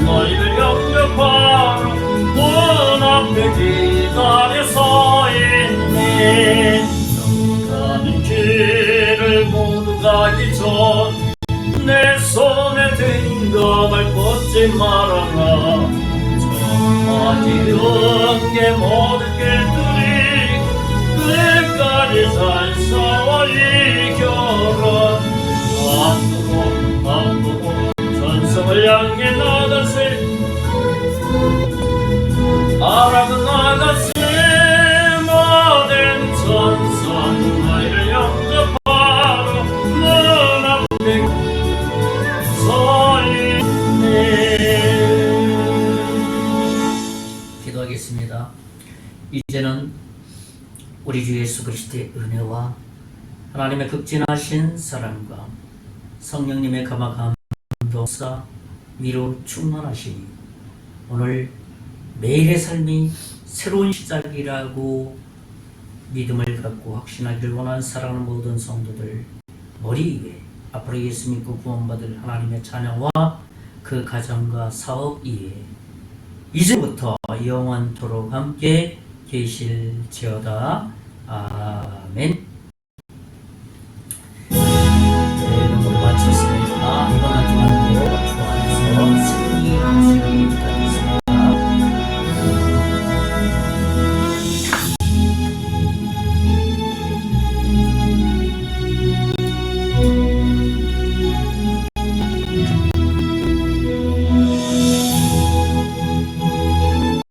너희를 영접하러 문 앞에 기다려 서 있네. 가는 길을 모두 가기 전 내 손에 든 검을 뻗지 말아라. 저마지 은게 모든 길들이 끝까지 잘 싸워 이겨라. 앞으로 전성을 향해 나가세. 아라가 나가세. 모든 전선 너희를 영접하러 문 앞에 서 있네. 기도하겠습니다. 이제는 우리 주 예수 그리스도의 은혜와 하나님의 극진하신 사랑과 성령님의 감화 감동사 위로 충만하시니 오늘 매일의 삶이 새로운 시작이라고 믿음을 갖고 확신하기를 원하는 사랑하는 모든 성도들 머리 위에 앞으로 예수 믿고 구원받을 하나님의 자녀와 그 가정과 사업 위에 이제부터 영원토록 함께 계실지어다. 아멘.